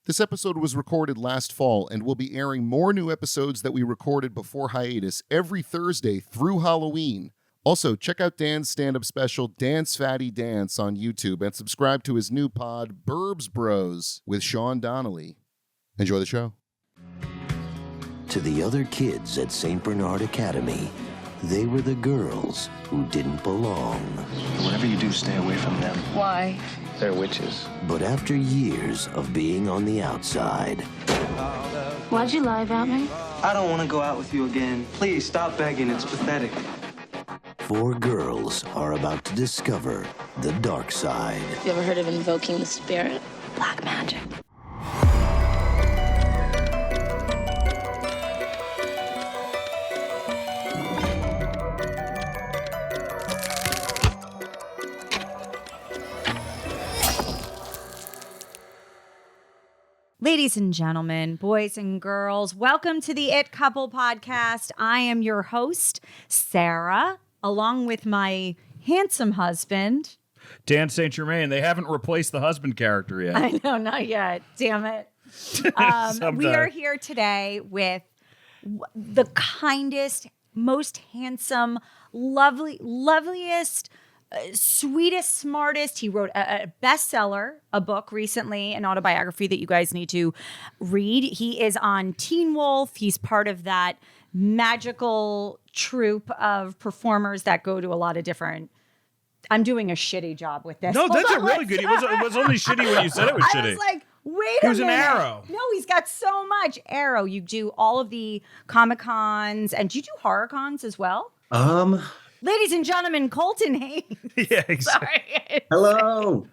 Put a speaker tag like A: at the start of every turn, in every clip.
A: This episode was recorded last fall and will be airing more new episodes that we recorded before hiatus every Thursday through Halloween. Also, check out Dan's stand-up special, Dance Fatty Dance, on YouTube and subscribe to his new pod, Burbs Bros, with Sean Donnelly. Enjoy the show.
B: To the other kids at St. Bernard Academy, they were the girls who didn't belong.
C: Whatever you do, stay away from them.
D: Why?
C: They're witches.
B: But after years of being on the outside,
D: Why'd you lie about me?
E: I don't want to go out with you again. Please, stop begging. It's pathetic.
B: 4 girls are about to discover the dark side.
D: You ever heard of invoking the spirit? Black magic.
F: Ladies and gentlemen, boys and girls, welcome to the It Couple podcast. I am your host, Sarah, along with my handsome husband,
G: Dan St. Germain. They haven't replaced the husband character yet.
F: I know, not yet. Damn it. We are here today with the kindest, most handsome, loveliest, sweetest, smartest. He wrote a bestseller, a book recently, an autobiography that you guys need to read. He is on Teen Wolf. He's part of that magical troupe of performers that go to a lot of different. I'm doing a shitty job with this.
G: No, that's a really good. It was only shitty when you said it was shitty.
F: I was like, wait a minute.
G: He was an Arrow.
F: No, he's got so much. Arrow. You do all of the Comic-Cons, and do you do horror cons as well? Ladies and gentlemen, Colton Haynes.
G: Yeah, exactly.
F: Sorry.
H: Hello.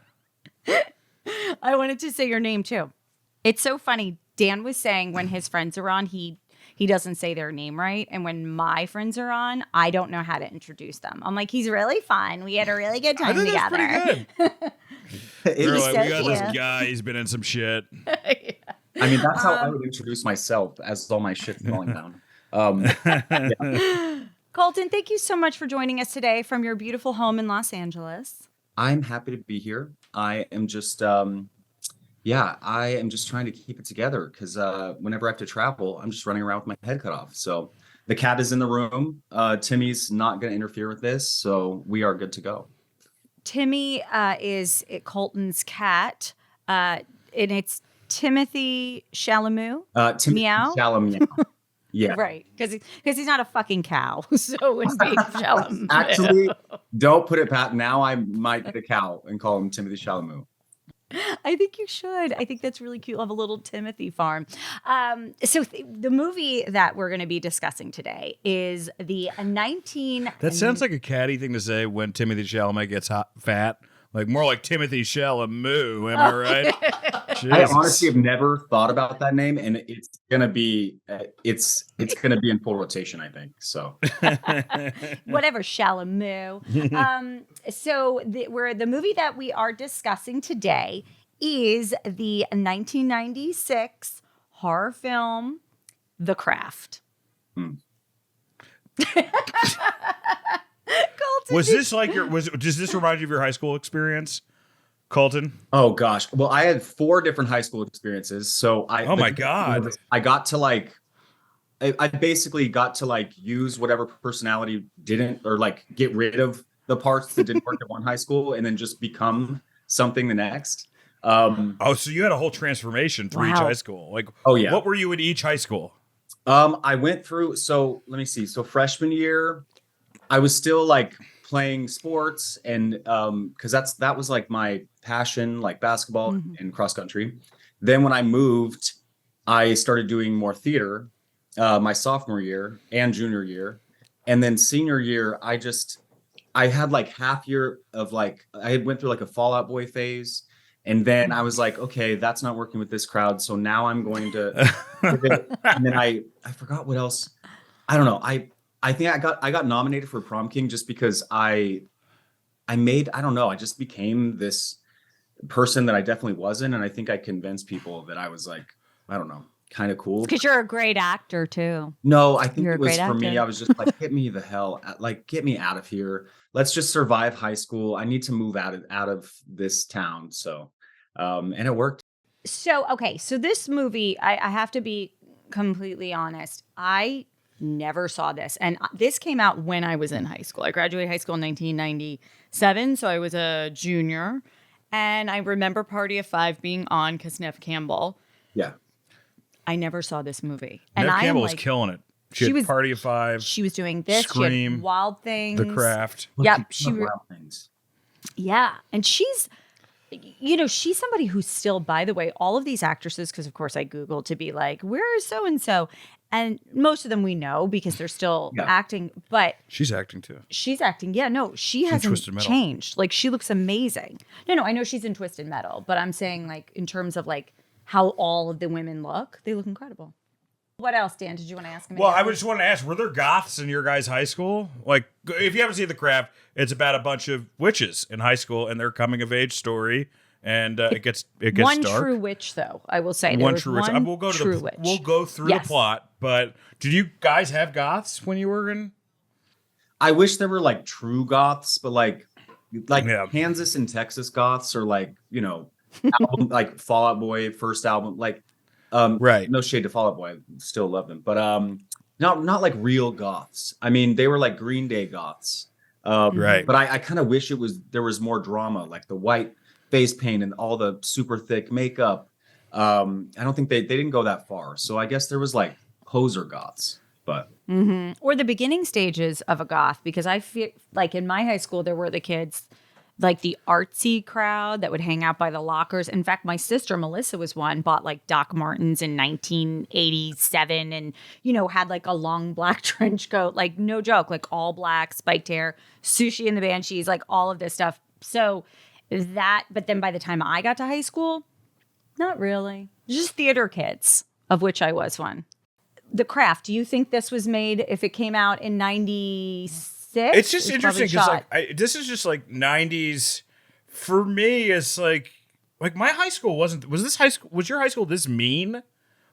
F: I wanted to say your name too. It's so funny. Dan was saying when his friends are on, he doesn't say their name right. And when my friends are on, I don't know how to introduce them. I'm like, he's really fun. We had a really good time together.
G: That's pretty good. We're like,
F: so
G: we got
F: cute.
G: this guy. He's been in some shit.
F: Yeah.
H: I mean, that's how I would introduce myself as all my shit's falling down. Yeah.
F: Colton, thank you so much for joining us today from your beautiful home in Los Angeles.
H: I'm happy to be here. I am just, I am just trying to keep it together because whenever I have to travel, I'm just running around with my head cut off. So the cat is in the room. Timmy's not going to interfere with this, so we are good to go.
F: Timmy is Colton's cat, and it's Timothy Chalamet.
H: Timothy
F: Meow?
H: Chalamet. Yeah.
F: Right, because he's not a fucking cow, so it would be Chalamet.
H: Actually, don't put it pat. Now I might get a cow and call him Timothy Chalamet.
F: I think you should. I think that's really cute. I'll have a little Timothy farm. The movie that we're going to be discussing today is the 19...
G: That sounds like a catty thing to say when Timothy Chalamet gets fat. Like more like Timothy Chalamet, am I right?
H: I honestly have never thought about that name, and it's gonna be gonna be in full rotation, I think. So
F: whatever, Chalamet. The movie that we are discussing today is the 1996 horror film, The Craft. Colton,
G: does this remind you of your high school experience, Colton?
H: Oh gosh. Well, I had 4 different high school experiences. So
G: my God.
H: I got to I basically got to use whatever personality didn't, or get rid of the parts that didn't work at one high school and then just become something the next.
G: So you had a whole transformation through each high school.
H: Oh yeah.
G: What were you in each high school?
H: I went through, so let me see. So freshman year, I was still playing sports and because that was my passion, basketball and cross country. Then when I moved, I started doing more theater my sophomore year and junior year. And then senior year, I had half year of I had went through a Fall Out Boy phase. And then I was like, okay, that's not working with this crowd. So now I'm going to, and then I forgot what else. I don't know. I think I got nominated for Prom King just because I just became this person that I definitely wasn't. And I think I convinced people that I was I don't know, kind of cool.
F: Because you're a great actor too.
H: No, I think it was for
F: actor.
H: me. I was just get me the hell, get me out of here. Let's just survive high school. I need to move out of this town. So, and it worked.
F: So, okay. So this movie, I have to be completely honest. I never saw this. And this came out when I was in high school. I graduated high school in 1997. So I was a junior. And I remember Party of Five being on because Neve Campbell.
H: Yeah.
F: I never saw this movie. And
G: Neve
F: I
G: Campbell
F: am
G: was
F: like,
G: killing it. She had Party of Five.
F: She was doing this.
G: Scream.
F: She had Wild Things.
G: The Craft.
F: Yep.
H: Wild Things.
F: Yeah. And she's somebody who's still, by the way, all of these actresses, because of course I Googled to be like, where is so-and-so? And most of them we know because they're still acting, but
G: she's acting too.
F: She's acting. Yeah, no, she hasn't changed. Like, she looks amazing. No, I know she's in Twisted Metal, but I'm saying, like, in terms of like how all of the women look, they look incredible. What else, Dan? Did you want to ask me?
G: Well, I just want to ask, were there goths in your guys' high school? Like, if you haven't seen The Craft, it's about a bunch of witches in high school and their coming of age story. And it gets
F: one
G: dark.
F: true witch, though, I will say.
G: One true witch. We'll go through the plot. But did you guys have goths when you were in?
H: I wish there were like true goths, but like Kansas and Texas goths, or like, you know, album, like Fall Out Boy first album, like
G: right.
H: No shade to Fall Out Boy, I still love them, but not like real goths. I mean, they were like Green Day goths,
G: right?
H: But I kind of wish there was more drama, like the white face paint and all the super thick makeup. I don't think they didn't go that far. So I guess there was like poser goths, but
F: or the beginning stages of a goth, because I feel like in my high school there were the kids, like the artsy crowd that would hang out by the lockers. In fact, my sister Melissa was one, bought like Doc Martens in 1987 and, you know, had like a long black trench coat, like no joke, like all black, spiked hair, Sushi and the Banshees, like all of this stuff. So but then by the time I got to high school, not really. Just theater kids, of which I was one. The Craft, do you think this was made if it came out in 96?
G: It's just interesting because like this is just like 90s. For me, it's like my high school was your high school this mean?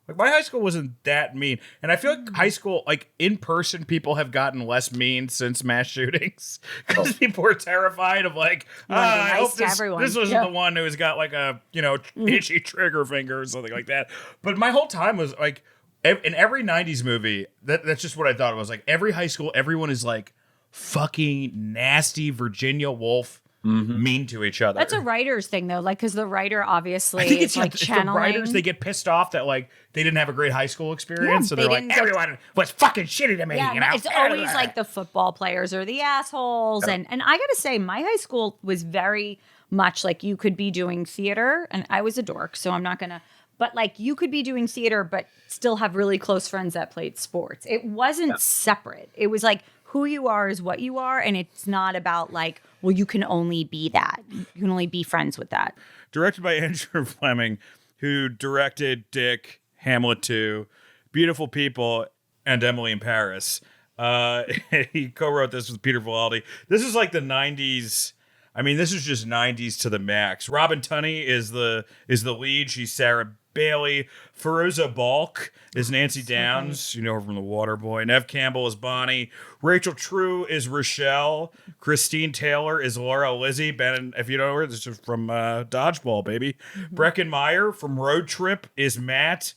G: Like, my high school wasn't that mean. And I feel like high school, like, in person, people have gotten less mean since mass shootings. Because people are terrified of, like, I hope this wasn't the one who's got, like, a, you know, itchy trigger finger or something like that. But my whole time was, like, in every 90s movie, that's just what I thought it was. Like, every high school, everyone is, like, fucking nasty Virginia Woolf. Mean to each other.
F: That's a writer's thing, though, like, because the writer obviously
G: I think it's
F: like channeling.
G: The writers, they get pissed off that like they didn't have a great high school experience, so they're like, everyone was fucking shitty to me.
F: Yeah,
G: you know?
F: It's always like the football players are the assholes, and I gotta say, my high school was very much like you could be doing theater, and I was a dork, so I'm not gonna. But like you could be doing theater, but still have really close friends that played sports. It wasn't separate. It was like who you are is what you are, and it's not about like, well, you can only be that. You can only be friends with that.
G: Directed by Andrew Fleming, who directed Dick, Hamlet 2, Beautiful People, and Emily in Paris. He co-wrote this with Peter Filardi. This is like the 90s. I mean, this is just 90s to the max. Robin Tunney is the lead. She's Sarah Bailey. Fairuza Balk is Nancy Downs. You know her from The Waterboy. Neve Campbell is Bonnie. Rachel True is Rochelle. Christine Taylor is Laura Lizzie. Ben, if you know her, this is from Dodgeball, baby. Breckin Meyer from Road Trip is Matt.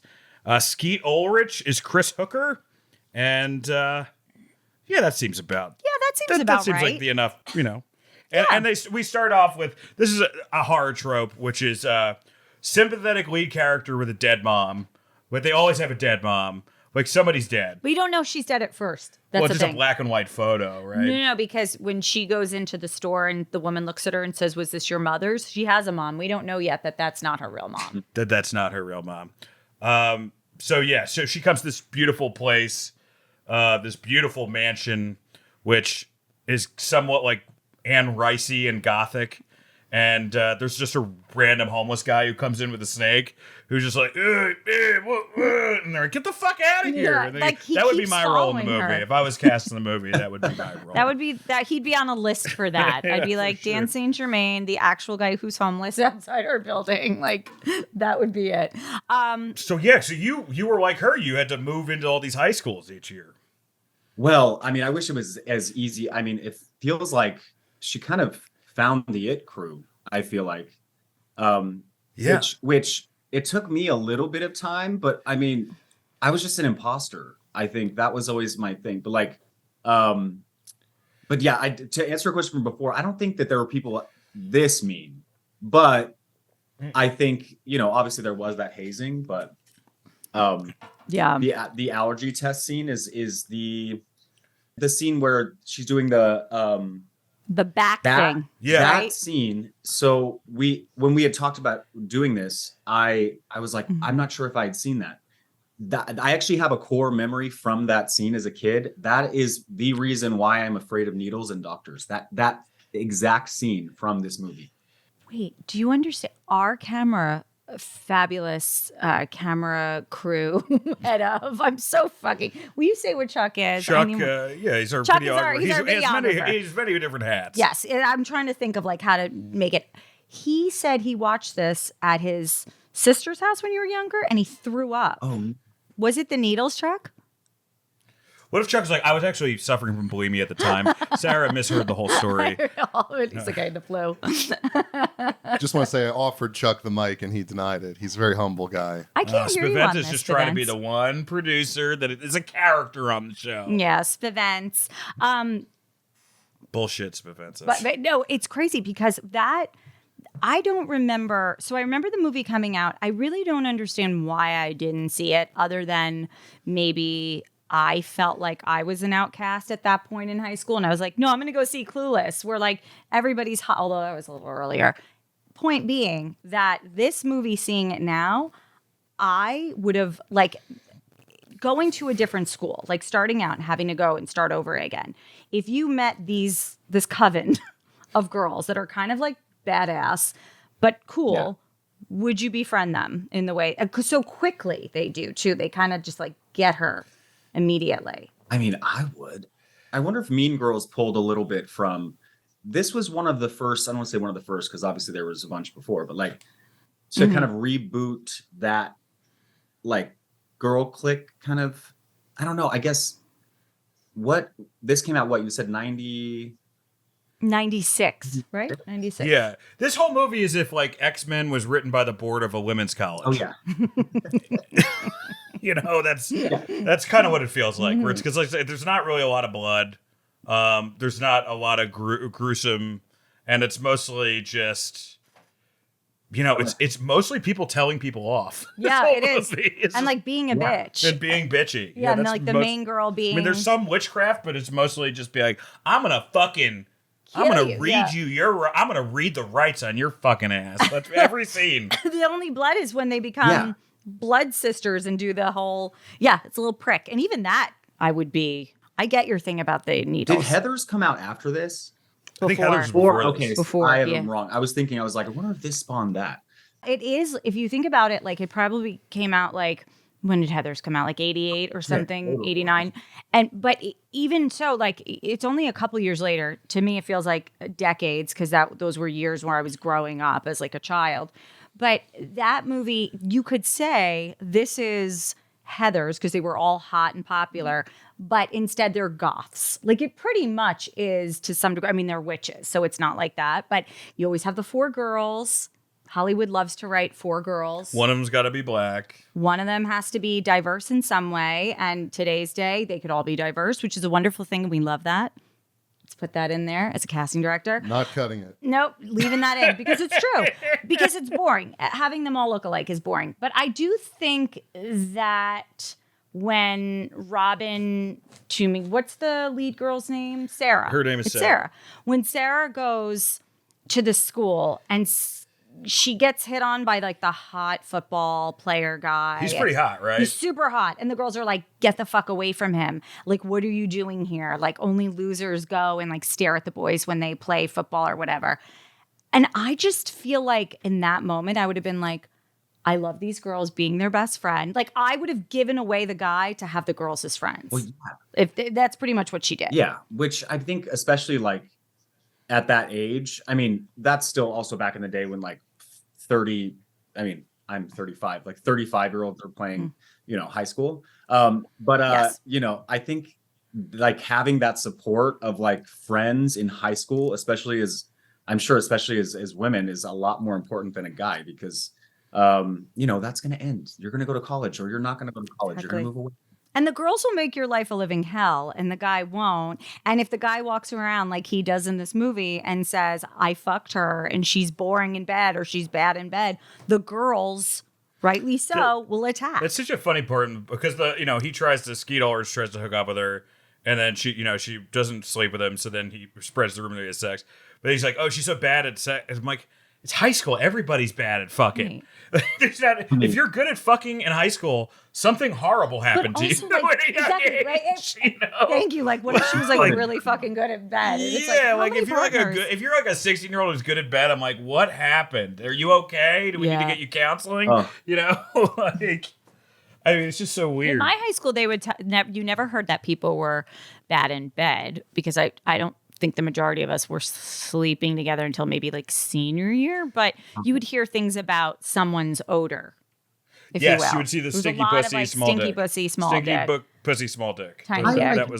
G: Skeet Ulrich is Chris Hooker. And yeah, that seems about.
F: Yeah, that seems
G: like the enough, you know. And we start off with, this is a horror trope, which is sympathetic lead character with a dead mom. But they always have a dead mom. Like, somebody's dead.
F: We don't know she's dead at first. That's
G: well, it's just a black and white photo, right?
F: No, because when she goes into the store and the woman looks at her and says, was this your mother's? She has a mom. We don't know yet that that's not her real mom.
G: That's not her real mom. So she comes to this beautiful place, this beautiful mansion, which is somewhat like Anne Ricey and Gothic. And there's just a random homeless guy who comes in with a snake who's just like, and they're like, get the fuck out of here.
F: Yeah,
G: that would be my role in the movie. If I was cast in the movie, that would be my role.
F: That would be that he'd be on a list for that. I'd be like, Dan St. Germain, the actual guy who's homeless outside our building. Like, that would be it.
G: So you were like her. You had to move into all these high schools each year. Well,
H: I mean, I wish it was as easy. I mean, it feels like she kind of found the it crew, I feel like. Which it took me a little bit of time, but I mean, I was just an imposter. I think that was always my thing. But like, but yeah, to answer a question from before, I don't think that there were people this mean, but I think, you know, obviously there was that hazing, but
F: yeah,
H: the allergy test scene is the scene where she's doing the
F: back thing.
G: Yeah.
H: That
F: right?
H: scene. So when we had talked about doing this, I was like, I'm not sure if I had seen that. I actually have a core memory from that scene as a kid. That is the reason why I'm afraid of needles and doctors. That exact scene from this movie.
F: Wait, do you understand? Our fabulous camera crew head of. I'm so fucking. Will you say what Chuck is?
G: Chuck, yeah, he's our
F: Chuck
G: videographer.
F: he's our videographer.
G: He's many different hats.
F: Yes, I'm trying to think of like how to make it. He said he watched this at his sister's house when you were younger, and he threw up.
H: Oh,
F: Was it the needles, Chuck?
G: What if Chuck's like, I was actually suffering from bulimia at the time. Sarah misheard the whole story.
F: He's like, I had the flu.
A: Just want to say I offered Chuck the mic and he denied it. He's a very humble guy.
F: I can't hear you on
G: Spiventa
F: this.
G: is just trying to be
F: Spivents.
G: the one producer that is a character on the show.
F: Yeah, Spivents.
G: Bullshit, Spiventa.
F: But no, it's crazy because that I don't remember. So I remember the movie coming out. I really don't understand why I didn't see it, other than maybe I felt like I was an outcast at that point in high school. And I was like, no, I'm going to go see Clueless, where like everybody's hot, although that was a little earlier. Point being that this movie, seeing it now, I would have like going to a different school, like starting out and having to go and start over again. If you met this coven of girls that are kind of like badass, but cool, would you befriend them in the way? So quickly they do too. They kind of just like get her immediately.
H: I mean, I would. I wonder if Mean Girls pulled a little bit from. This was one of the first. I don't want to say one of the first because obviously there was a bunch before, but like to kind of reboot that like girl clique kind of. I don't know. I guess what this came out. What you said
F: 96, right? 96.
G: Yeah. This whole movie is if like X-Men was written by the board of a women's college.
H: Oh yeah.
G: You know, that's kind of what it feels like. Where it's because like there's not really a lot of blood. There's not a lot of gruesome, and it's mostly just, you know, it's mostly people telling people off.
F: Yeah, it is. And like being a bitch.
G: And being bitchy.
F: Yeah, and like the main girl being.
G: I mean, there's some witchcraft, but it's mostly just be like, I'm gonna read I'm gonna read the rights on your fucking ass. That's every scene.
F: The only blood is when they become blood sisters and do the whole, it's a little prick. And even that, I get your thing about the needles.
H: Did Heathers come out after this?
G: I think Heather's
H: Before,
G: before
H: okay,
G: this.
F: Before,
H: I have them wrong. I was like, I wonder if this spawned that.
F: It is, if you think about it, like it probably came out like, when did Heathers come out? Like 88 or something,
H: totally.
F: 89. But even so, like it's only a couple years later. To me, it feels like decades because those were years where I was growing up as like a child. But that movie, you could say this is Heathers because they were all hot and popular, but instead they're goths. Like it pretty much is to some degree. I mean, they're witches, so it's not like that. But you always have the four girls. Hollywood loves to write four girls.
G: One of them's got to be black.
F: One of them has to be diverse in some way. And today's day, they could all be diverse, which is a wonderful thing. We love that. Let's put that in there as a casting director.
A: Not cutting it.
F: Nope, leaving that in because it's true. Because it's boring. Having them all look alike is boring. But I do think that when Robin Toomey, what's the lead girl's name? Sarah.
G: Her name is
F: It's
G: Sarah.
F: When Sarah goes to the school and she gets hit on by like the hot football player guy.
G: He's pretty hot, right?
F: He's super hot. And the girls are like, get the fuck away from him. Like, what are you doing here? Like, only losers go and like stare at the boys when they play football or whatever. And I just feel like in that moment, I would have been like, I love these girls being their best friend. Like, I would have given away the guy to have the girls as friends.
H: Well, yeah.
F: If that's pretty much what she did.
H: Yeah, which I think especially like at that age, I mean, that's still also back in the day when like 30, I mean, I'm 35, like 35-year-olds are playing, you know, high school.
F: Yes.
H: You know, I think like having that support of like friends in high school, especially as women, is a lot more important than a guy because that's going to end. You're going to go to college, or you're not going to go to college. You're going to move away.
F: And the girls will make your life a living hell, and the guy won't. And if the guy walks around like he does in this movie and says, I fucked her and she's boring in bed or she's bad in bed, the girls, rightly so, will attack.
G: It's such a funny part because he tries to, Skeet Ulrich tries to hook up with her, and then she doesn't sleep with him, so then he spreads the rumor that he has sex. But he's like, oh, she's so bad at sex. I'm like, it's high school. Everybody's bad at fucking. Right. If you're good at fucking in high school, something horrible happened to you.
F: Exactly, right? Thank you. Like, what if she was really fucking good at bed?
G: If you're like a 16-year-old who's good at bed, I'm like, what happened? Are you okay? Do we need to get you counseling? I mean, it's just so weird.
F: In my high school, they would you never heard that people were bad in bed because I don't think the majority of us were sleeping together until maybe like senior year, but you would hear things about someone's odor.
G: You would see the stinky pussy, small dick. Stinky pussy, small dick. Pussy, small dick.
F: Tiny dick.
H: I had
F: a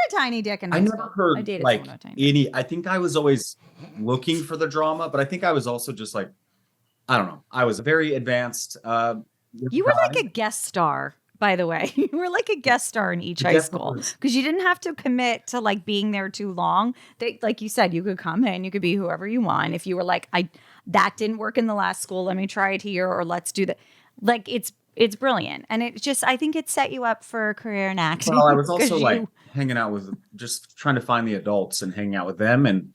F: tiny dick in high school.
H: Never heard
F: I dated someone with a tiny dick.
H: I think I was always looking for the drama, but I think I was also just like, I don't know. I was very advanced.
F: You were like a guest star. By the way, you were like a guest star in each high school because you didn't have to commit to like being there too long. Like you said, you could come in, you could be whoever you want. If you were like, that didn't work in the last school, let me try it here, or let's do that. Like it's brilliant, and I think it set you up for a career in acting.
H: Well, I was also like hanging out with, just trying to find the adults and hanging out with them, and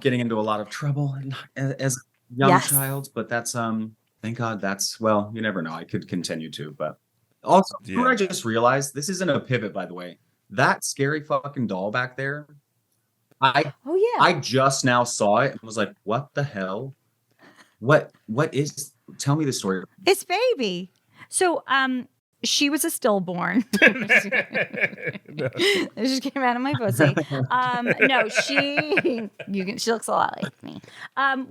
H: getting into a lot of trouble as a young child. But that's thank God you never know. I could continue to, but. Also, I just realized this isn't a pivot, by the way. That scary fucking doll back there, I just now saw it and was like, what the hell? What is, tell me the story.
F: It's Baby. So, she was a stillborn. It just came out of my pussy. No, she looks a lot like me.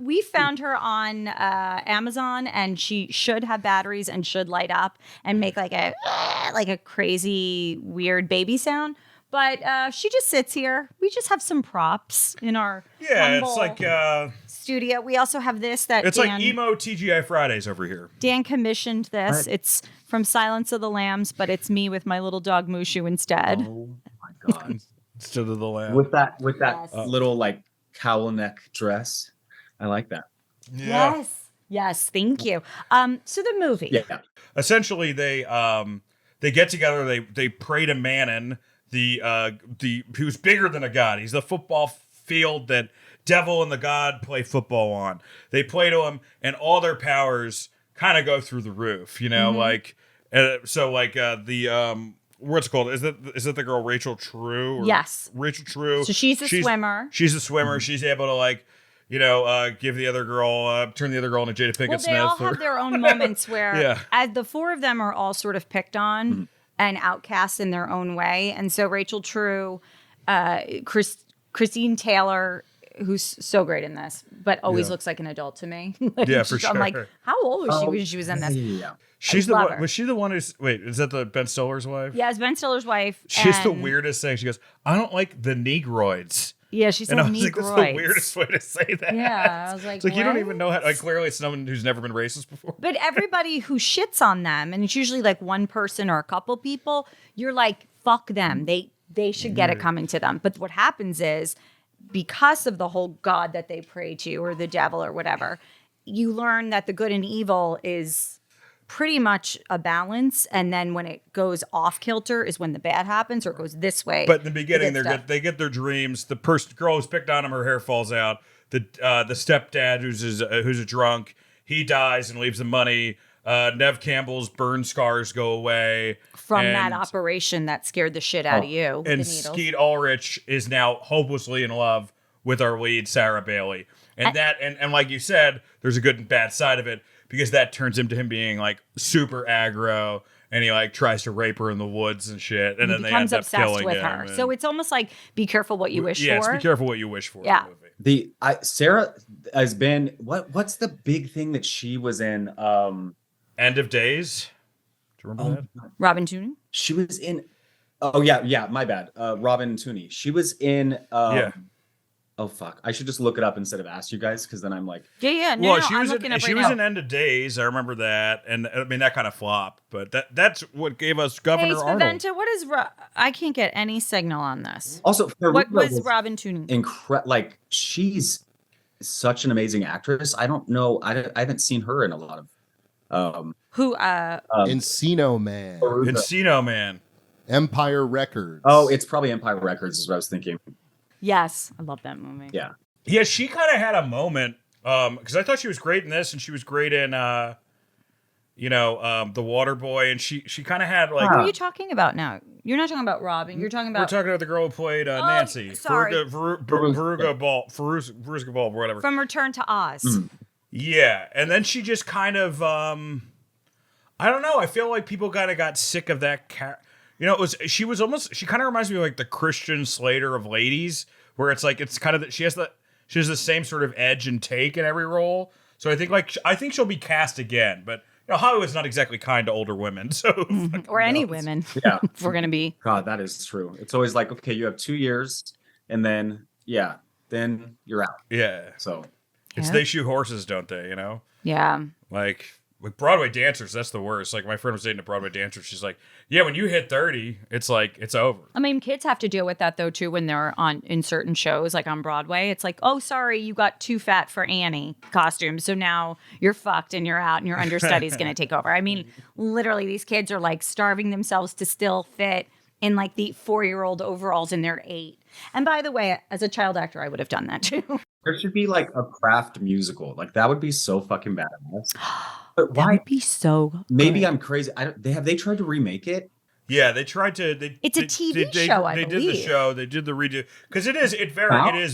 F: We found her on Amazon, and she should have batteries and should light up and make like a crazy weird baby sound. But she just sits here. We just have some props in our
G: it's like
F: studio. We also have this that
G: it's like emo TGI Fridays over here.
F: Dan commissioned this. It's from Silence of the Lambs, but it's me with my little dog Mushu instead.
H: Oh my god!
G: Instead of the lamb.
H: With that little like cowl neck dress. I like that.
G: Yeah.
F: Yes. Thank you. So the movie.
H: Yeah.
G: Essentially, they get together. They pray to Manon, the who's bigger than a god. He's the football field that devil and the god play football on. They play to him, and all their powers kind of go through the roof. What's it called? Is it the girl Rachel True?
F: Yes,
G: Rachel True.
F: So she's a swimmer.
G: She's a swimmer. She's able to give the other girl, turn the other girl into Jada Pinkett Smith.
F: They all have their own moments where, as the four of them are all sort of picked on and outcast in their own way. And so Rachel True, Christine Taylor, who's so great in this, but always looks like an adult to me.
G: For sure.
F: I'm like, how old was she when she was in this?
H: Yeah.
G: She's the one. Was she the one who's? Wait, is that the Ben Stiller's wife?
F: Yeah, it's Ben Stiller's wife.
G: She's the weirdest thing. She goes, "I don't like the Negroids."
F: Yeah, she said
G: Negroids.
F: Negroids.
G: That's the weirdest way to say that.
F: Yeah, I was like,
G: it's like, you don't even know how. Like, clearly, it's someone who's never been racist before.
F: But everybody who shits on them, and it's usually like one person or a couple people, you're like, fuck them. They should get it coming to them. But what happens is, because of the whole god that they pray to, or the devil, or whatever, you learn that the good and evil is pretty much a balance, and then when it goes off kilter is when the bad happens, or it goes this way.
G: But in the beginning, they get their dreams. The girl who's picked on him, her hair falls out. The stepdad who's a drunk, he dies and leaves the money. Neve Campbell's burn scars go away
F: from that operation that scared the shit out of you.
G: And Skeet Ulrich is now hopelessly in love with our lead, Sarah Bailey. And like you said, there's a good and bad side of it, because that turns him to him being like super aggro, and he like tries to rape her in the woods and shit, and then they end up killing with her.
F: So it's almost like be careful what you wish for.
G: Yes, be careful what you wish for.
F: Yeah.
H: Sarah has been what's the big thing that she was in?
G: End of Days. Do you remember that?
F: Robin Tunney.
H: She was in. Oh yeah, my bad. Robin Tunney. She was in. Oh fuck! I should just look it up instead of ask you guys, because then I'm like,
F: Yeah. No,
G: Well,
F: no, I'm looking up
G: she
F: right
G: was
F: now.
G: in End of Days. I remember that, and I mean that kind of flopped. But that's what gave us
F: Hey,
G: Governor Arnold.
F: Spaventa, what is I can't get any signal on this.
H: also
F: What
H: Fairuza
F: was Robin Tunney?
H: like she's such an amazing actress. I don't know. I haven't seen her in a lot of.
F: Who?
A: Encino Man,
H: Fairuza.
G: Encino Man.
A: Empire Records.
H: Oh, it's probably Empire Records is what I was thinking.
F: Yes, I love that movie.
H: Yeah.
G: Yeah, she kind of had a moment because I thought she was great in this, and she was great in The Water Boy, and she kind of had like.
F: Who are you talking about now? You're not talking about Robin. You're talking
G: We're
F: about
G: talking about the girl who played Nancy.
F: sorry.
G: Fairuza Balk, whatever.
F: from Return to Oz.
G: Yeah, and then she just kind of, I don't know. I feel like people kind of got sick of that. She kind of reminds me of like the Christian Slater of ladies, where it's like it's kind of she has the same sort of edge and take in every role. So I think she'll be cast again, but Hollywood's not exactly kind to older women, so
F: Or any women.
H: Yeah.
F: If we're gonna be.
H: God, that is true. It's always like, okay, you have 2 years, and then then you're out.
G: yeah.
H: So
G: They shoot horses, don't they?
F: Yeah.
G: Like Broadway dancers, that's the worst. Like my friend was dating a Broadway dancer. She's like, yeah, when you hit 30, it's like it's over.
F: I mean, kids have to deal with that though too when they're in certain shows, like on Broadway. It's like, oh, sorry, you got too fat for Annie costume, so now you're fucked and you're out, and your understudy's going to take over. I mean, literally, these kids are like starving themselves to still fit in like the 4-year-old overalls, and they're 8. And by the way, as a child actor, I would have done that too.
H: there should be like a craft musical. Like that would be so fucking badass. But
F: That
H: why?
F: would be so.
H: Maybe
F: good.
H: I'm crazy. Have they tried to remake it?
G: Yeah, they tried to.
F: It's a TV show, I
G: They did the
F: believe.
G: show. They did the redo because it is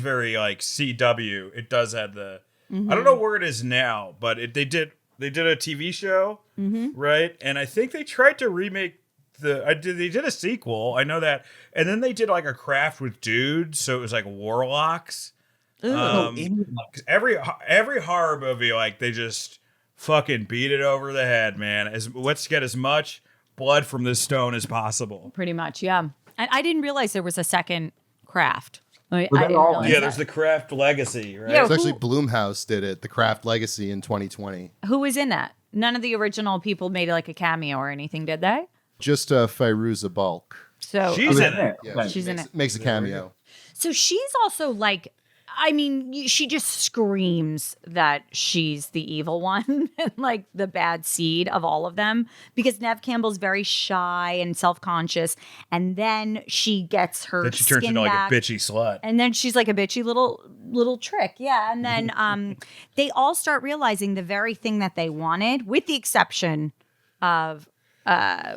G: very like CW. It does have the. I don't know where it is now, but they did a TV show, right? And I think they tried to remake they did a sequel. I know that, and then they did like a craft with dudes, so it was like warlocks.
H: Oh,
G: 'Cause every horror movie, like they just fucking beat it over the head, man. Let's get as much blood from this stone as possible.
F: Pretty much, yeah. And I didn't realize there was a second craft. I
H: Well,
F: didn't
H: they're all-
F: realize
G: Yeah,
F: that.
G: there's the Craft Legacy, right?
F: Yeah,
A: It's actually Blumhouse did it, The Craft Legacy in 2020.
F: Who was in that? None of the original people made like a cameo or anything, did they?
A: Just Fairuza Balk.
F: So
G: She's in it.
A: Yeah,
F: She's in it.
A: Makes a cameo.
F: So she's also like, I mean, she just screams that she's the evil one and like the bad seed of all of them, because Neve Campbell's very shy and self-conscious, and then she gets her
G: Then she turns
F: skin
G: into like
F: back,
G: a bitchy slut.
F: and then she's like a bitchy little trick, yeah. And then they all start realizing the very thing that they wanted, with the exception of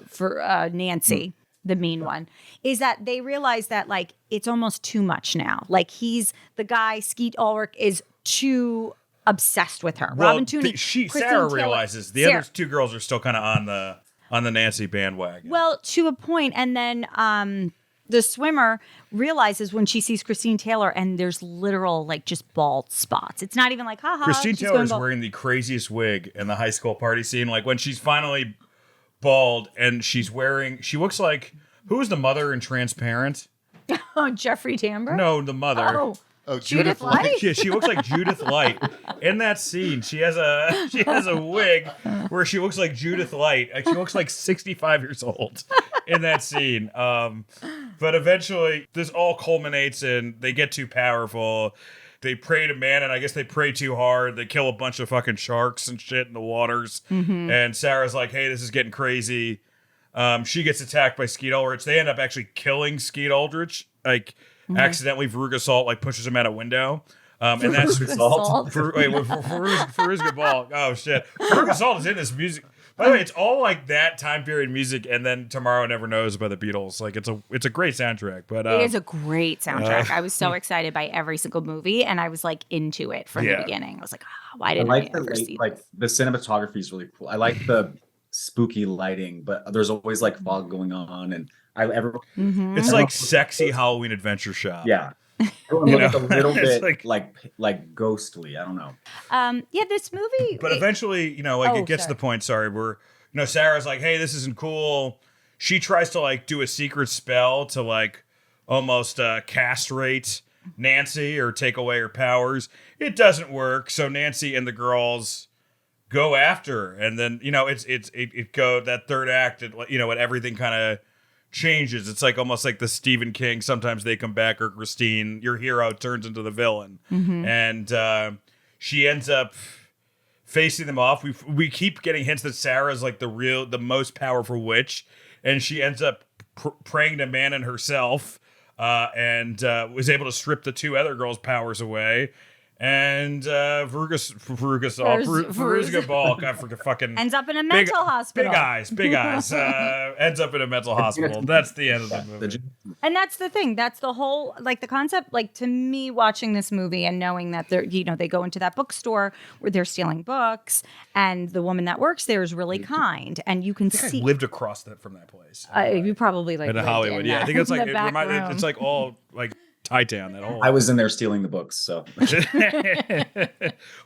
F: for Nancy, the mean one, is that they realize that like it's almost too much now. Like the guy, Skeet Ulrich, is too obsessed with her.
G: Well,
F: Robin Tunney, Christine
G: Sarah
F: Taylor-
G: realizes the
F: Sarah-
G: other 2 girls are still kind of on the Nancy bandwagon.
F: Well, to a point, and then the swimmer realizes when she sees Christine Taylor, and there's literal like just bald spots. It's not even like haha.
G: Christine
F: she's
G: Taylor
F: going
G: is
F: bald.
G: wearing the craziest wig in the high school party scene. Like when she's finally bald and she looks like, who is the mother in Transparent?
F: Oh, Jeffrey Tambor.
G: No, the mother.
A: Oh,
F: Judith Light?
G: Yeah, she looks like Judith Light in that scene. She has a wig where she looks like Judith Light. She looks like 65 years old in that scene. But eventually, this all culminates in they get too powerful. They pray to man, and I guess they pray too hard. They kill a bunch of fucking sharks and shit in the waters. And Sarah's like, "Hey, this is getting crazy." She gets attacked by Skeet Ulrich. They end up actually killing Skeet Ulrich, like accidentally. Veruga Salt like pushes him out a window, and that's
F: Salt.
G: Fairuza Balk. Oh shit, Veruga Salt is in this music. By the way, it's all like that time period music, and then Tomorrow Never Knows by the Beatles. Like it's a great soundtrack. But
F: It is a great soundtrack. I was so excited by every single movie, and I was like into it from the beginning. I was like, why
H: I
F: didn't
H: like
F: I ever see
H: like the cinematography is really cool. I like the spooky lighting, but there's always like fog going on, and
G: it's like sexy Halloween adventure shop.
H: yeah. Everyone looks a little
G: It's
H: bit like ghostly. I don't know.
F: Yeah, this movie.
G: But eventually, it gets to
F: sorry.
G: the point, where, Sarah's like, hey, this isn't cool. She tries to like do a secret spell to like almost castrate Nancy or take away her powers. It doesn't work. So Nancy and the girls go after her. And then, it go that third act, when everything kind of changes. It's like almost like the Stephen King, sometimes they come back, or Christine, your hero turns into the villain. And she ends up facing them off. We keep getting hints that Sarah's like the most powerful witch, and she ends up praying to Manon herself, and was able to strip the two other girls' powers away. And Fairuza Balk, I forget, fucking
F: ends up in a mental hospital.
G: Big eyes. Ends up in a mental hospital. That's the end of the movie.
F: And that's the thing. That's the whole, like, the concept, like, to me, watching this movie and knowing that they're, they go into that bookstore where they're stealing books, and the woman that works there is really kind, and you can see.
G: I lived across from that place.
F: You probably like
G: in Hollywood. Yeah, I think it's like
F: it's
G: like all like tied down that whole.
H: I was in there stealing the books, so.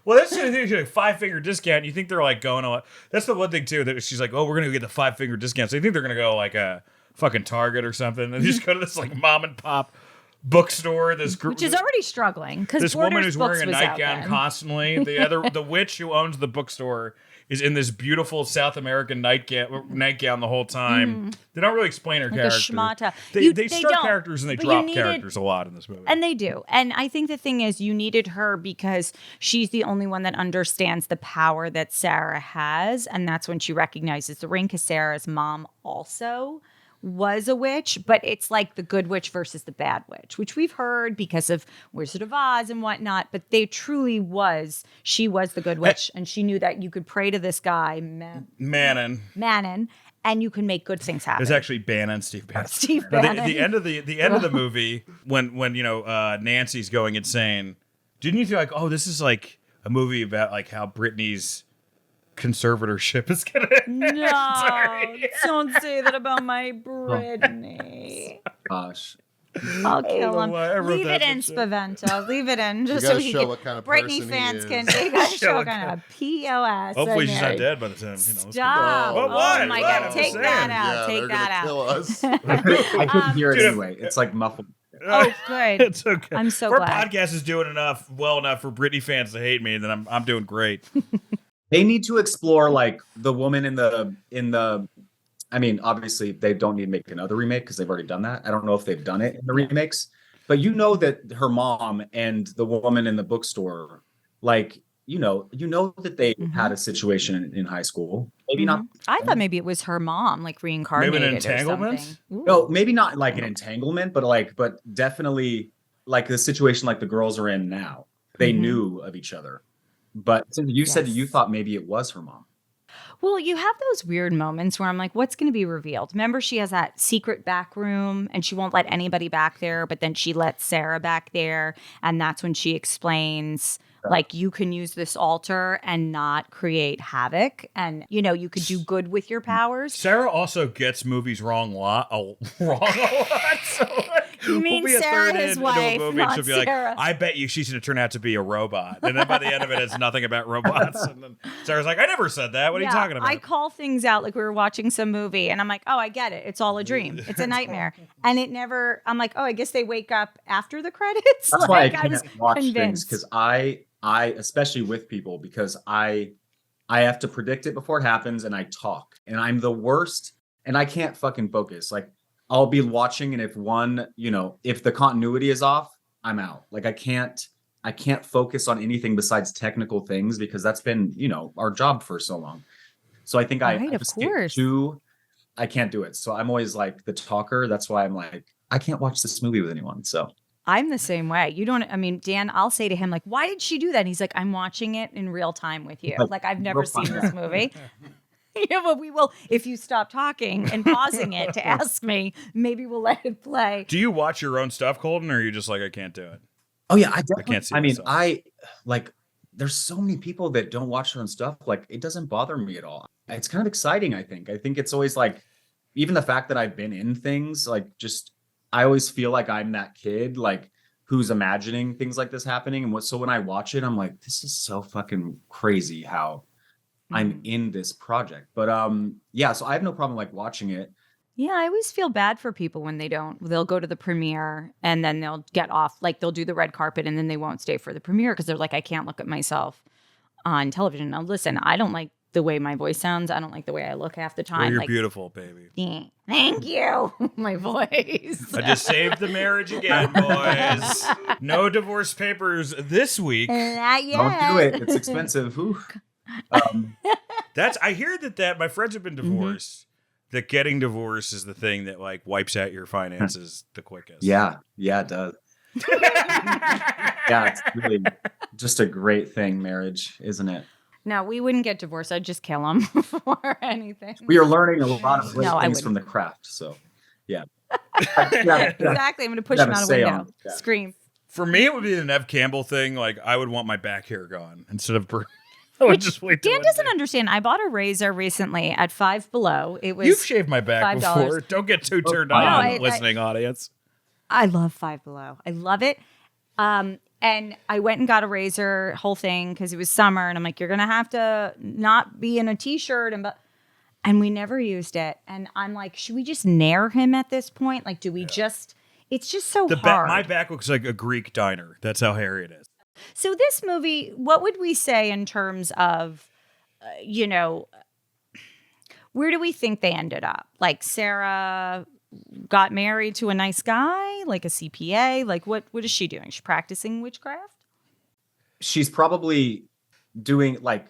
G: Well, that's the thing. Like 5-finger discount. You think they're like going on? That's the one thing too. That she's like, oh, we're gonna get the 5-finger discount. So you think they're gonna go like a fucking Target or something, and just go to this like mom and pop bookstore. This group,
F: which is already struggling because
G: this woman who's wearing a nightgown constantly. The witch who owns the bookstore is in this beautiful South American nightgown the whole time. They don't really explain her character.
F: Schmata.
G: They start characters and they drop characters a lot in this movie.
F: And they do. And I think the thing is, you needed her because she's the only one that understands the power that Sarah has. And that's when she recognizes the ring, because Sarah's mom also was a witch, but it's like the good witch versus the bad witch, which we've heard because of Wizard of Oz and whatnot, but they truly she was the good witch, and she knew that you could pray to this guy,
G: Manon,
F: and you can make good things happen.
G: It's actually Bannon, Steve Bannon.
F: Steve Bannon.
G: The end of the movie, when Nancy's going insane, didn't you feel like, oh, this is like a movie about like how Britney's conservatorship is gonna
F: No, don't say that about my Brittany.
H: Gosh.
F: I'll kill him. Leave it in, Spavento. Leave it in, just so he can. Britney fans can. They got to show kind of POS.
G: Hopefully, she's not dead by the time.
F: Stop!
G: Oh
F: my God! Take that out. Take that out.
A: Kill us.
H: I couldn't hear it anyway. It's like muffled.
F: Oh, good.
G: It's okay.
F: I'm so
G: glad.
F: Our
G: podcast is doing well enough for Britney fans to hate me, then I'm doing great.
H: They need to explore like the woman in the. I mean, obviously they don't need to make another remake because they've already done that. I don't know if they've done it in the remakes, but that her mom and the woman in the bookstore, like that they had a situation in high school. Maybe not.
F: I thought maybe it was her mom, like reincarnated.
G: Maybe an entanglement.
H: No, maybe not like an entanglement, but definitely like the situation like the girls are in now. They knew of each other. But you said you thought maybe it was her mom.
F: Well, you have those weird moments where I'm like, what's going to be revealed? Remember, she has that secret back room and she won't let anybody back there, but then she lets Sarah back there. And that's when she explains, like, you can use this altar and not create havoc. And, you could do good with your powers.
G: Sarah also gets movies wrong a lot. So,
F: you mean Sarah, his wife, not
G: she'll be
F: Sarah.
G: Like, I bet you she's going to turn out to be a robot. And then by the end of it, it's nothing about robots. And then Sarah's like, I never said that. What are you talking about?
F: I call things out like we were watching some movie and I'm like, oh, I get it. It's all a dream. It's a nightmare. And I'm like, oh, I guess they wake up after the credits.
H: That's why I can't watch things, because I especially with people, because I have to predict it before it happens, and I talk, and I'm the worst, and I can't fucking focus. Like, I'll be watching, and if the continuity is off, I'm out. Like, I can't focus on anything besides technical things, because that's been, our job for so long. So I think I can't do it. So I'm always like the talker. That's why I'm like, I can't watch this movie with anyone. So
F: I'm the same way. Dan, I'll say to him, like, why did she do that? And he's like, I'm watching it in real time with you. Like, I've never seen this movie. Yeah, but we will, if you stop talking and pausing it to ask me, maybe we'll let it play.
G: Do you watch your own stuff, Colton, or are you just like, I can't do it?
H: Oh yeah, I definitely
G: can't see myself.
H: There's so many people that don't watch their own stuff. Like, it doesn't bother me at all. It's kind of exciting, I think. I think it's always like, even the fact that I've been in things, like, just, I always feel like I'm that kid, like, who's imagining things like this happening. And so when I watch it, I'm like, this is so fucking crazy how I'm in this project. But so I have no problem like watching it.
F: Yeah, I always feel bad for people when they don't. They'll go to the premiere and then they'll get off. Like they'll do the red carpet and then they won't stay for the premiere because they're like, I can't look at myself on television. Now, listen, I don't like the way my voice sounds. I don't like the way I look half the time.
G: Well, you're
F: like,
G: beautiful, baby.
F: yeah, thank you. My voice.
G: I just saved the marriage again, boys. No divorce papers this week.
F: Not yet.
H: Don't do it. It's expensive. Ooh.
G: I hear that my friends have been divorced. That getting divorced is the thing that like wipes out your finances the quickest.
H: Yeah, it does. Yeah, it's really just a great thing, marriage, isn't it?
F: No, we wouldn't get divorced. I'd just kill him for anything.
H: We are learning a lot of great
F: No, I
H: things
F: wouldn't.
H: from the craft. So, yeah.
F: Exactly. I'm going to push
H: have
F: him
H: a
F: out a
H: say
F: window.
H: on it. Yeah.
F: Scream.
G: For me, it would be the Neve Campbell thing. Like I would want my back hair gone instead of. I would just wait.
F: Dan doesn't understand. I bought a razor recently at Five Below. It was
G: You've shaved my back
F: $5.
G: before. Don't get too turned
H: No,
G: on, listening audience.
F: I love Five Below. I love it. And I went and got a razor, whole thing, because it was summer, and I'm like, you're gonna have to not be in a t-shirt, and we never used it. And I'm like, should we just nair him at this point? Like, do we just? It's just so hard.
G: My back looks like a Greek diner. That's how hairy it is.
F: So this movie, what would we say in terms of, where do we think they ended up? Like Sarah got married to a nice guy, like a CPA. Like what is she doing? She's practicing witchcraft?
H: She's probably doing like,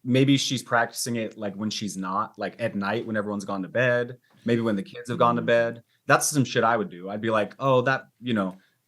H: maybe she's practicing it like when she's not, like at night when everyone's gone to bed, maybe when the kids have gone to bed. That's some shit I would do. I'd be like, oh, that,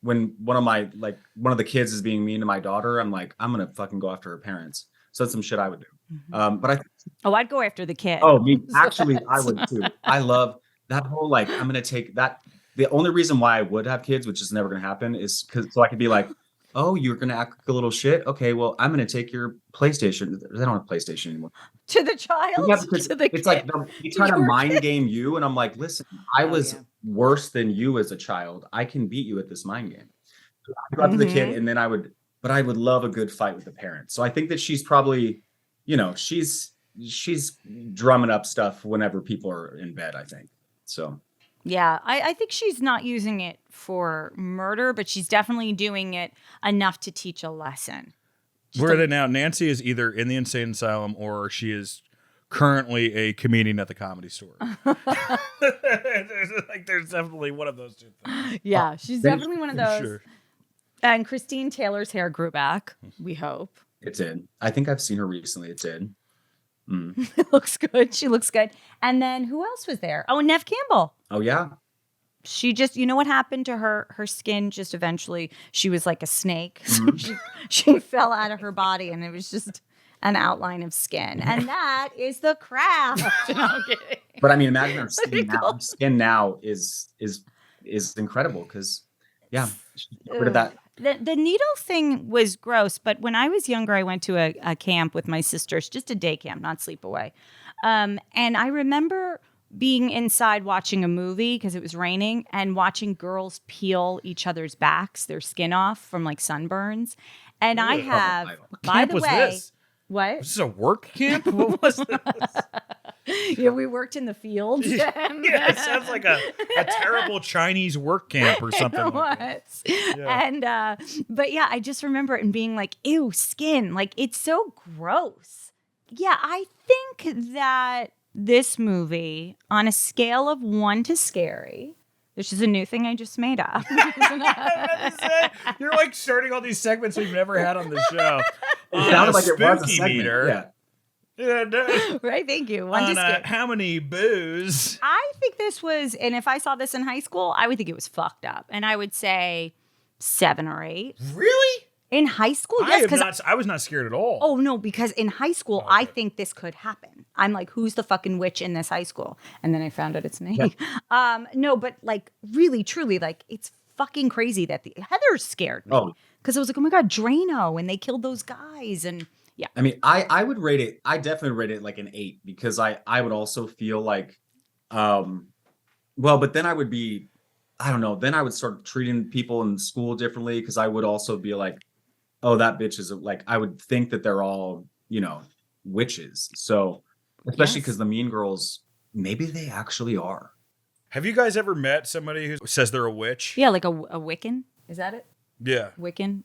H: when one of the kids is being mean to my daughter, I'm like, I'm gonna fucking go after her parents. So that's some shit I would do. But
F: I'd go after the kid.
H: Oh, me actually, I would too. I love that whole like, I'm gonna take that. The only reason why I would have kids, which is never gonna happen, is because so I could be like, oh, you're gonna act like a little shit. Okay, well, I'm gonna take your PlayStation. They don't have PlayStation anymore.
F: To the child.
H: Yeah,
F: to the
H: it's
F: kid.
H: like you try to mind game you, and I'm like, listen, I was worse than you as a child. I can beat you at this mind game. So I'd go after the kid, and then I would love a good fight with the parents. So I think that she's probably, she's drumming up stuff whenever people are in bed, I think. So
F: yeah, I think she's not using it for murder, but she's definitely doing it enough to teach a lesson.
G: Where are they now? Nancy is either in the insane asylum or she is currently a comedian at the Comedy Store. There's definitely one of those two things.
F: Yeah, she's definitely one of those.
G: Sure.
F: And Christine Taylor's hair grew back, we hope.
H: it did. I think I've seen her recently. It did.
F: It looks good. She looks good. And then who else was there? Oh, Neve Campbell.
H: Oh, yeah.
F: She just, what happened to her? Her skin just eventually, she was like a snake. So she fell out of her body and it was just an outline of skin. And that is the craft. No, I'm kidding.
H: But I mean, imagine her skin now. Her skin now is incredible because, yeah, rid of that.
F: The needle thing was gross, but when I was younger, I went to a camp with my sisters, just a day camp, not sleepaway. And I remember being inside watching a movie because it was raining and watching girls peel each other's backs, their skin off from like sunburns. And I have, by the way, what?
G: Was this a work camp? What was this?
F: Yeah, we worked in the fields.
G: Yeah, it sounds like a terrible Chinese work camp or something.
F: It
G: like that.
F: was.
G: Yeah.
F: And, but yeah, I just remember it and being like, ew, skin. Like, it's so gross. Yeah, I think that this movie, on a scale of 1 to scary, which is a new thing I just made up.
G: You're like starting all these segments we've never had on the show.
H: It sounded like it was a
G: Spooky
H: segment.
G: meter. Yeah.
F: Right, thank you. 1 to
G: On
F: scary.
G: how many booze?
F: I think this was, and if I saw this in high school, I would think it was fucked up. And I would say 7 or 8.
G: Really?
F: In high school, yes, because
G: I was not scared at all.
F: oh no, because in high school, I think this could happen. I'm like, who's the fucking witch in this high school? And then I found out it's me.
H: Yeah.
F: No, but like really, truly, like it's fucking crazy that Heather scared me because I was like, oh my god, Drano, and they killed those guys, and yeah.
H: I mean, I would rate it. I definitely rate it like an 8 because I would also feel like, well, but then I would be, I don't know. Then I would start treating people in school differently because I would also be like, oh, that bitch is like, I would think that they're all, witches. So, especially because the Mean Girls, maybe they actually are.
G: Have you guys ever met somebody who says they're a witch?
F: Yeah, like a Wiccan. Is that it?
G: Yeah,
F: Wiccan.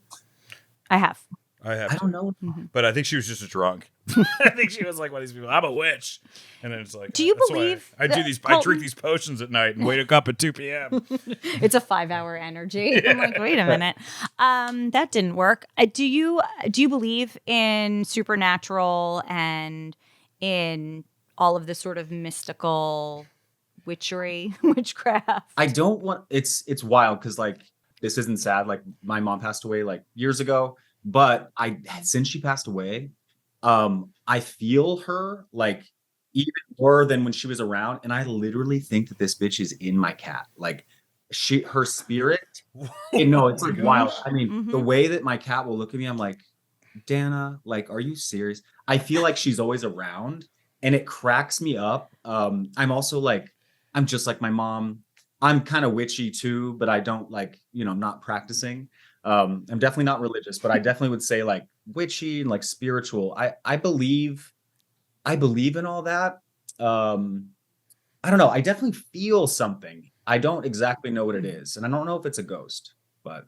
F: I have.
G: I have.
H: I don't know.
G: But I think she was just a drunk. I think she was like one of these people. I'm a witch, and then it's like,
F: Do you
G: that's why
F: believe
G: I do
F: that
G: these? I
F: Colton-
G: drink these potions at night and wake up at 2 p.m.
F: It's a 5-hour energy. I'm like, wait a minute. That didn't work. Do you believe in supernatural and in all of the sort of mystical witchery, witchcraft?
H: I don't want. It's wild because like this isn't sad. Like my mom passed away like years ago, but since she passed away, I feel her like even more than when she was around, and I literally think that this bitch is in my cat. Like her spirit. It's like wild. I mean, the way that my cat will look at me, I'm like, Dana, like, are you serious? I feel like she's always around, and it cracks me up. I'm also like, I'm just like my mom. I'm kind of witchy too, but I don't like, I'm not practicing. I'm definitely not religious, but I definitely would say like witchy and like spiritual. I believe in all that. I don't know. I definitely feel something. I don't exactly know what it is, and I don't know if it's a ghost, but.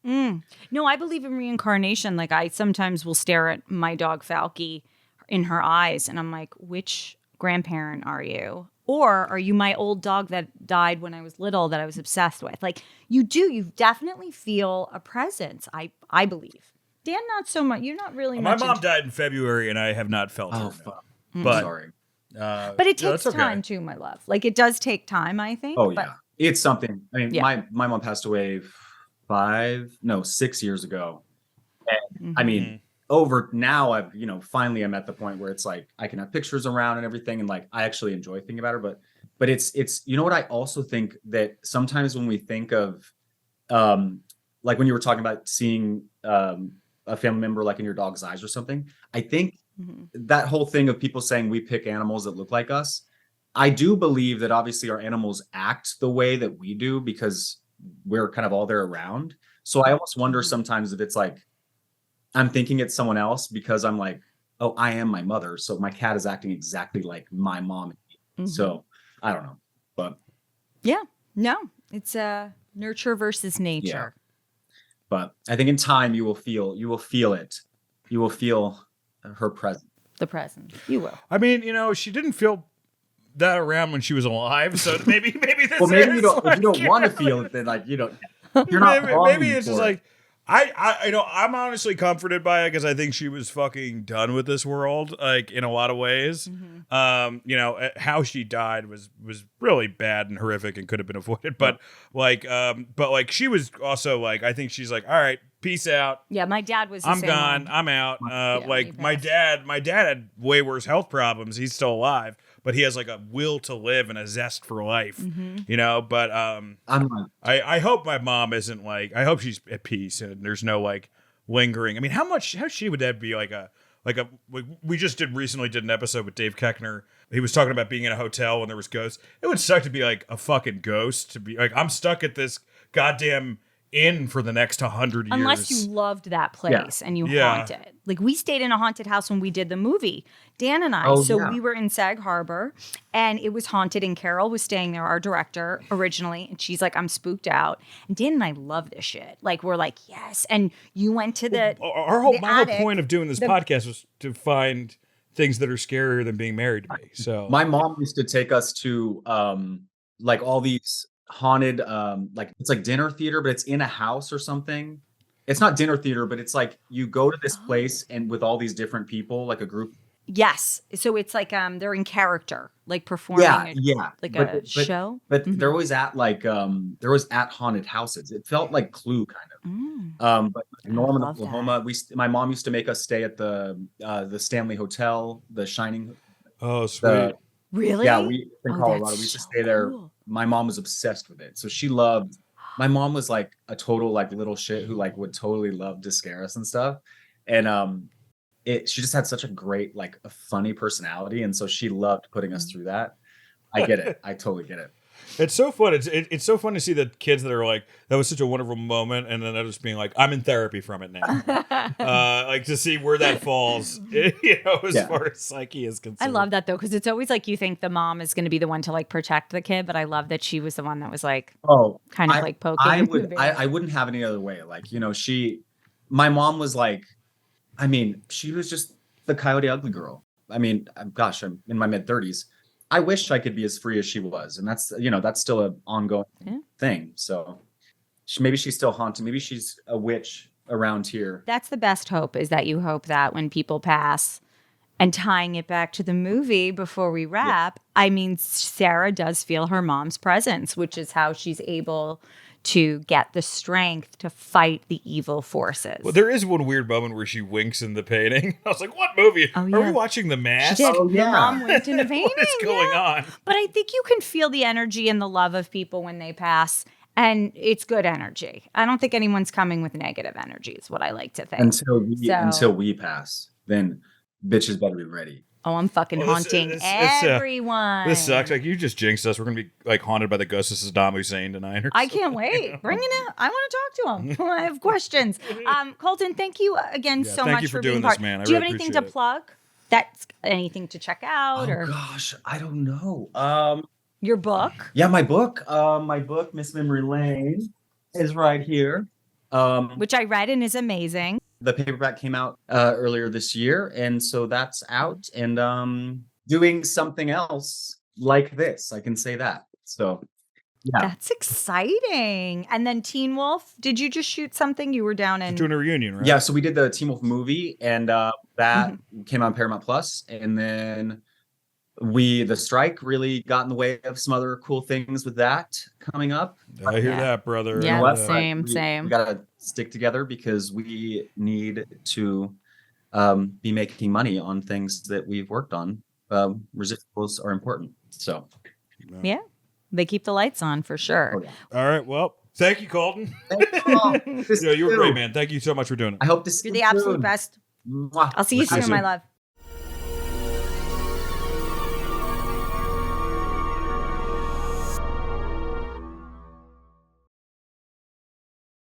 F: No, I believe in reincarnation. Like I sometimes will stare at my dog Falky in her eyes, and I'm like, which grandparent are you? Or are you my old dog that died when I was little that I was obsessed with? Like you definitely feel a presence. I believe. Dan, not so much. You're not really.
G: My
F: much
G: mom died in February, and I have not felt her.
H: Fuck.
G: But
H: Sorry.
F: But it takes time too, my love. Like it does take time, I think.
H: Oh
F: but
H: yeah, it's something. I mean,
F: Yeah.
H: my mom passed away 6 years ago, and I mean, over now I've finally I'm at the point where it's like I can have pictures around and everything, and like I actually enjoy thinking about her. But it's what I also think that sometimes when we think of like when you were talking about seeing a family member like in your dog's eyes or something, I think that whole thing of people saying we pick animals that look like us, I do believe that obviously our animals act the way that we do because we're kind of all there around. So I almost wonder sometimes if it's like I'm thinking it's someone else because I'm like, oh, I am my mother, so my cat is acting exactly like my mom. So I don't know, but
F: yeah, no, it's nurture versus nature.
H: But I think in time you will feel it. You will feel her presence.
F: The presence, you will.
G: I mean, she didn't feel that around when she was alive, so maybe this
H: Well, maybe
G: is
H: you don't.
G: like,
H: If you don't want to feel it, then like you don't. You're not.
G: Maybe it's just like I'm honestly comforted by it because I think she was fucking done with this world, like in a lot of ways. How she died was really bad and horrific and could have been avoided. But she was also like, I think she's like, all right, peace out.
F: Yeah, my dad was.
G: I'm gone. I'm out. My dad had way worse health problems. He's still alive, but he has like a will to live and a zest for life. But
H: I'm like,
G: I hope my mom isn't like. I hope she's at peace and there's no like lingering. I mean, how she would that be we just recently did an episode with Dave Keckner. He was talking about being in a hotel when there was ghosts. It would suck to be like a fucking ghost, to be like, I'm stuck at this goddamn inn for the next 100 years.
F: Unless you loved that place and you haunt it. Like we stayed in a haunted house when we did the movie, Dan and I. We were in Sag Harbor and it was haunted and Carol was staying there, our director originally. And she's like, I'm spooked out. And Dan and I love this shit. Like we're like, yes. And you went to my
G: whole point of doing this podcast was to find things that are scarier than being married to me. So
H: my mom used to take us to like all these haunted like it's like dinner theater, but it's in a house or something. It's not dinner theater, but it's like you go to this place and with all these different people, like a group.
F: Yes. So it's like they're in character, like performing a show.
H: But they're always at like they're always at haunted houses. It felt like Clue kind of. But Norman, Oklahoma, my mom used to make us stay at the Stanley Hotel, the Shining.
G: Oh, sweet.
F: Really?
H: Yeah, we in Colorado. We used to stay there. My mom was obsessed with it. So she loved. My mom was like a total like little shit who like would totally love to scare us and stuff. And she just had such a great like a funny personality, and so she loved putting us through that. I get it. I totally get it.
G: It's so fun. It's so fun to see the kids that are like, that was such a wonderful moment, and then they're just being like, I'm in therapy from it now. Like to see where that falls, as far as psyche is concerned.
F: I love that though, because it's always like you think the mom is going to be the one to like protect the kid, but I love that she was the one that was like, kind of like poking.
H: I wouldn't have any other way. Like, my mom was like, I mean, she was just the Coyote Ugly girl. I mean, gosh, I'm in my mid 30s. I wish I could be as free as she was. And that's, that's still an ongoing thing. So maybe she's still haunted. Maybe she's a witch around here.
F: That's the best hope, is that you hope that when people pass, and tying it back to the movie before we wrap, I mean, Sarah does feel her mom's presence, which is how she's able to get the strength to fight the evil forces.
G: Well, there is one weird moment where she winks in the painting. I was like, what movie?
F: Oh, yeah.
G: Are we watching The Mask?
F: She did.
H: Oh, yeah.
F: Her mom winked in a painting.
G: What is going on?
F: But I think you can feel the energy and the love of people when they pass, and it's good energy. I don't think anyone's coming with negative energy, is what I like to think.
H: Until we pass, then bitches better be ready.
F: Oh, I'm fucking haunting everyone.
G: This sucks. Like, you just jinxed us. We're going to be like haunted by the ghost of Saddam Hussein tonight.
F: I can't wait. Bring it out. I want to talk to him. I have questions. Colton, thank you again so
G: thank
F: much
G: you for
F: being
G: doing
F: part.
G: this, man.
F: Do you have
G: really
F: anything to
G: appreciate it.
F: plug? That's anything to check out?
H: Oh gosh, I don't know.
F: Your book?
H: Yeah, my book, Miss Memory Lane, is right here.
F: Which I read and is amazing.
H: The paperback came out earlier this year, and so that's out, and doing something else like this. I can say that. So, yeah.
F: That's exciting. And then Teen Wolf, did you just shoot something? You were down in...
G: Doing a reunion, right?
H: Yeah, so we did the Teen Wolf movie, and that came on Paramount Plus, and then the strike really got in the way of some other cool things with that coming up.
G: I hear that, brother.
F: Yeah,
G: I hear that.
F: same.
H: We gotta stick together because we need to be making money on things that we've worked on. Residuals are important. So
F: yeah, they keep the lights on for sure.
H: Oh, yeah.
G: All right. Well, thank you, Colton.
H: Thank you.
G: You were great, man. Thank you so much for doing it.
H: I hope to see
F: You're the absolute best.
H: Mwah.
F: I'll see you soon, my love.